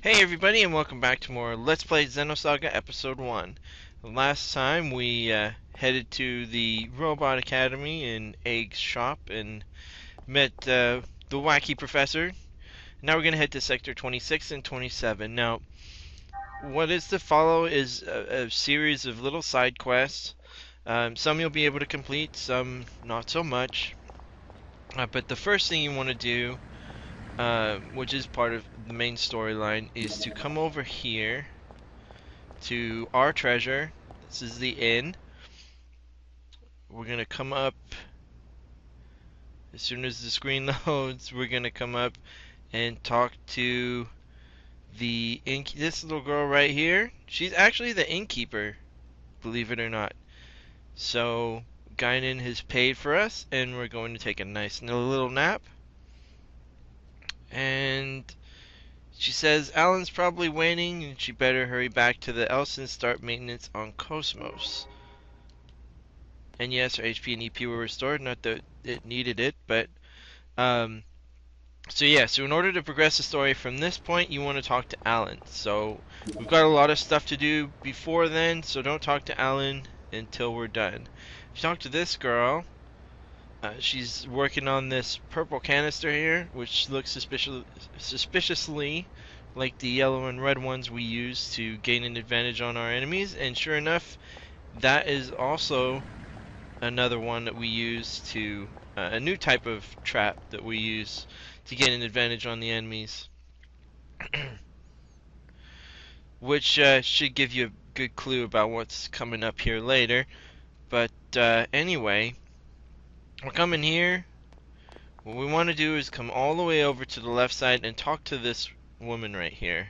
Hey everybody, and welcome back to more Let's Play Xenosaga Episode 1. Last time we headed to the Robot Academy in Egg's shop and met the wacky professor. Now we're going to head to Sector 26 and 27. Now, what is to follow is a series of little side quests. Some you'll be able to complete, some not so much. But the first thing you want to do, which is part of the main storyline, is to come over here to our treasure. This is the inn. We're gonna come up as soon as the screen loads. We're gonna come up and talk to this little girl right here. She's actually the innkeeper, believe it or not. So Guinan has paid for us, and we're going to take a nice little nap. And she says Alan's probably waiting, and she better hurry back to the Elsa and start maintenance on kos-mos. And yes, her HP and EP were restored, not that it needed it, but so in order to progress the story from this point, you want to talk to Alan. So we've got a lot of stuff to do before then, so don't talk to Alan until we're done. If you talk to this girl, she's working on this purple canister here, which looks suspiciously like the yellow and red ones we use to gain an advantage on our enemies, and sure enough, that is also another one that we use to a new type of trap that we use to get an advantage on the enemies. Which should give you a good clue about what's coming up here later. But anyway, we're coming here. What we want to do is come all the way over to the left side and talk to this woman right here.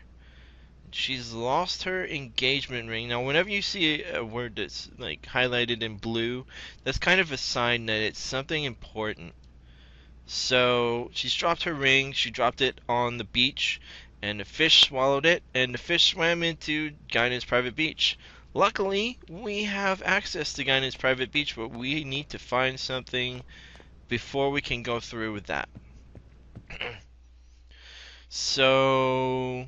She's lost her engagement ring. Now, whenever you see a word that's like highlighted in blue, that's kind of a sign that it's something important. So she's dropped her ring. She dropped it on the beach, and the fish swallowed it, and the fish swam into Guinan's private beach. Luckily, we have access to Guinan's private beach, but we need to find something before we can go through with that. So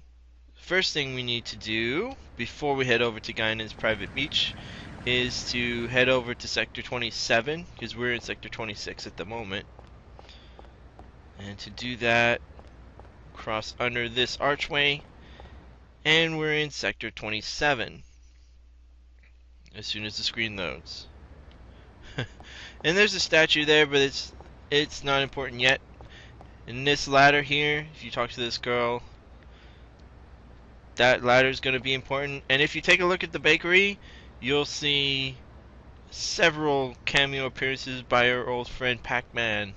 first thing we need to do before we head over to Guinan's private beach is to head over to Sector 27, because we're in Sector 26 at the moment. And to do that, cross under this archway, and we're in Sector 27 as soon as the screen loads. And there's a statue there, but it's not important yet. In this ladder here, if you talk to this girl, that ladder is going to be important. And if you take a look at the bakery, you'll see several cameo appearances by our old friend Pac-Man.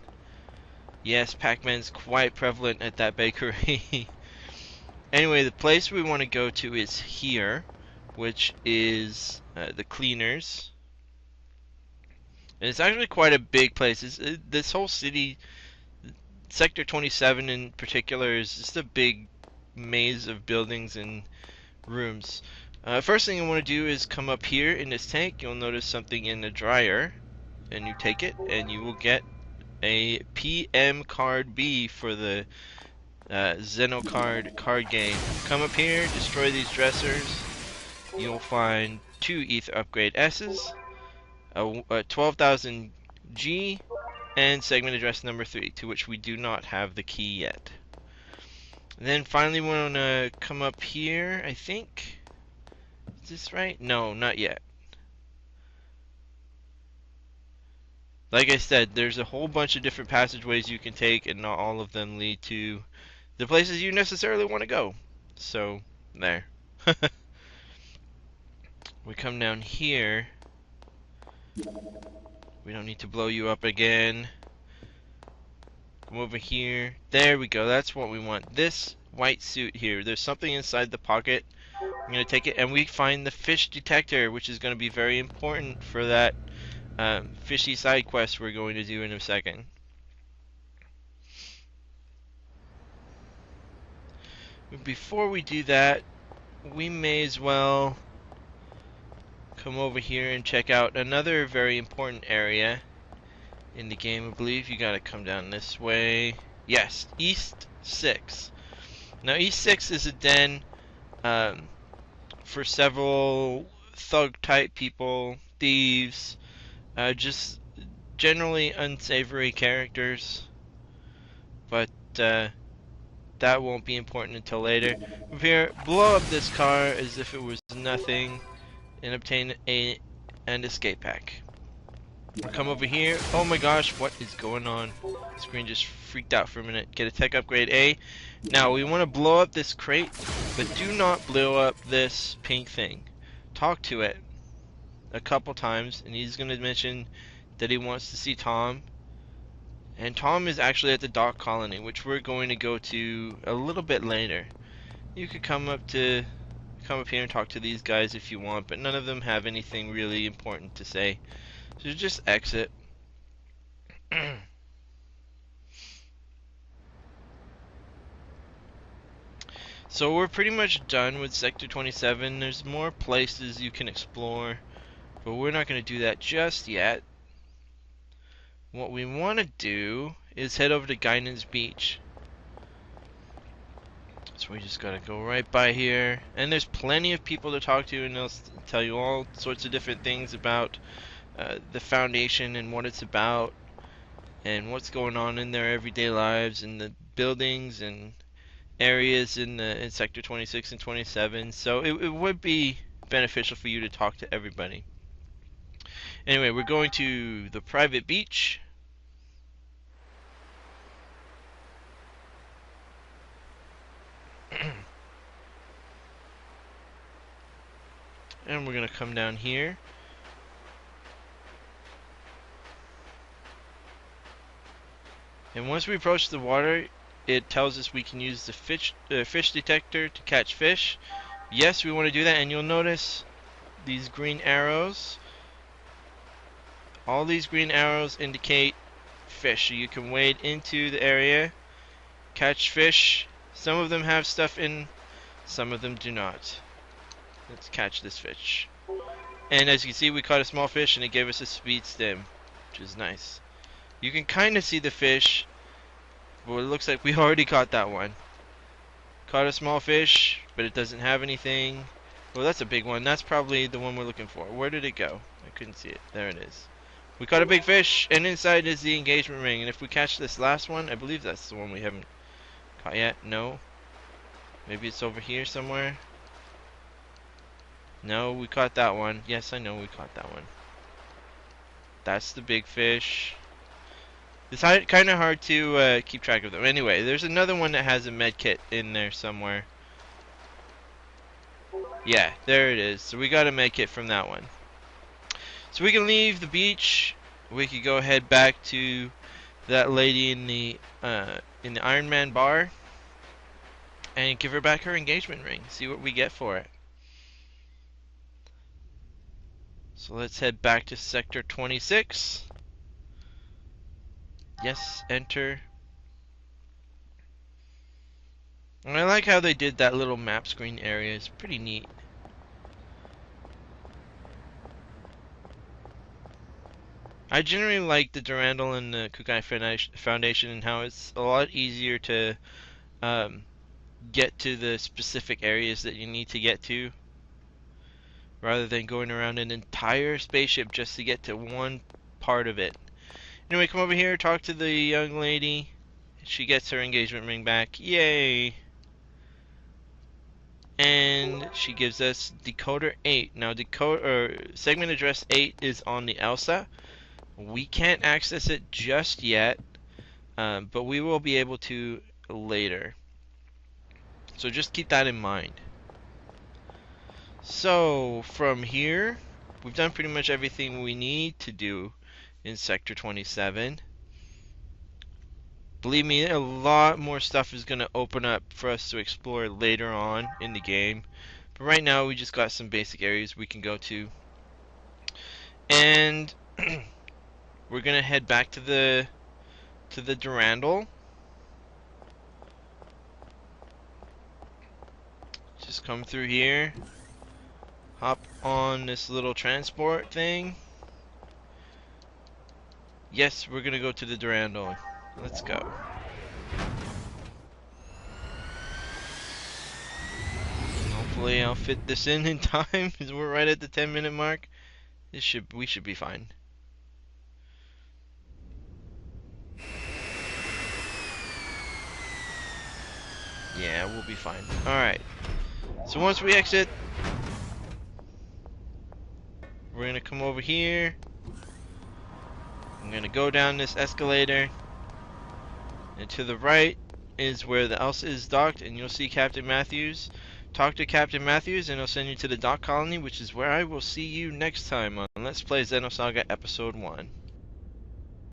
Yes, Pac-Man's quite prevalent at that bakery. Anyway, the place we want to go to is here, which is the cleaners. And it's actually quite a big place. This whole city, Sector 27 in particular, is just a big maze of buildings and rooms. First thing you want to do is come up here in this tank. You'll notice something in the dryer, and you take it, and you will get a PM card B for the Xenocard card game. Come up here, destroy these dressers. You'll find 2 ether upgrade S's, a 12,000 G, and segment address number 3, to which we do not have the key yet. And then finally we want to come up here, I think. Is this right? No, not yet. Like I said, there's a whole bunch of different passageways you can take, and not all of them lead to the places you necessarily want to go. So, there. We come down here. We don't need to blow you up again. Come over here. There we go. That's what we want. This white suit here. There's something inside the pocket. I'm going to take it, and we find the fish detector, which is going to be very important for that fishy side quest we're going to do in a second. But before we do that, we may as well come over here and check out another very important area in the game. I believe you gotta come down this way. Yes, East 6. Now E6 is a den um, for several thug type people, thieves, just generally unsavory characters, but that won't be important until later. From here, blow up this car as if it was nothing and obtain an escape pack. Come over here. Oh my gosh, what is going on? Screen just freaked out for a minute. Get a tech upgrade A. Now we want to blow up this crate, but do not blow up this pink thing. Talk to it a couple times, and he's going to mention that he wants to see Tom. And Tom is actually at the dock colony, which we're going to go to a little bit later. You could come up here and talk to these guys if you want, but none of them have anything really important to say. So just exit. So we're pretty much done with Sector 27. There's more places you can explore, but we're not going to do that just yet. What we want to do is head over to Guidance Beach. So we just gotta go right by here, and there's plenty of people to talk to, and they'll tell you all sorts of different things about the Foundation and what it's about, and what's going on in their everyday lives, and the buildings and areas in Sector 26 and 27. So it would be beneficial for you to talk to everybody. Anyway, we're going to the private beach. And we're going to come down here. And once we approach the water, it tells us we can use the fish detector to catch fish. Yes, we want to do that, and you'll notice these green arrows. All these green arrows indicate fish. So you can wade into the area, catch fish. Some of them have stuff in, some of them do not. Let's catch this fish. And as you can see, we caught a small fish and it gave us a speed stem, which is nice. You can kind of see the fish, but it looks like we already caught that one. Caught a small fish, but it doesn't have anything. Well, that's a big one. That's probably the one we're looking for. Where did it go? I couldn't see it. There it is. We caught a big fish, and inside is the engagement ring. And if we catch this last one, I believe that's the one we haven't caught yet. No. Maybe it's over here somewhere. No, we caught that one. Yes, I know we caught that one. That's the big fish. It's kind of hard to keep track of them. Anyway, there's another one that has a med kit in there somewhere. Yeah, there it is. So we got a med kit from that one. So we can leave the beach. We could go head back to that lady in the Iron Man bar and give her back her engagement ring. See what we get for it. So let's head back to Sector 26. Yes, enter. And I like how they did that little map screen area. It's pretty neat. I generally like the Durandal and the Kukai Foundation and how it's a lot easier to get to the specific areas that you need to get to, rather than going around an entire spaceship just to get to one part of it. Anyway, come over here, talk to the young lady. She gets her engagement ring back. Yay! And she gives us decoder 8. Now, segment address 8 is on the Elsa. We can't access it just yet, but we will be able to later. So just keep that in mind. So from here, we've done pretty much everything we need to do in Sector 27. Believe me, a lot more stuff is going to open up for us to explore later on in the game. But right now, we just got some basic areas we can go to. And we're going to head back to the Durandal. Just come through here. Hop on this little transport thing. Yes, we're going to go to the Durandal. Let's go. Hopefully I'll fit this in time, because we're right at the 10-minute mark. We should be fine. Yeah, we'll be fine. Alright. So once we exit, we're gonna come over here. I'm gonna go down this escalator. And to the right is where the Elsa is docked, and you'll see Captain Matthews. Talk to Captain Matthews and he'll send you to the dock colony, which is where I will see you next time on Let's Play Xenosaga Episode 1.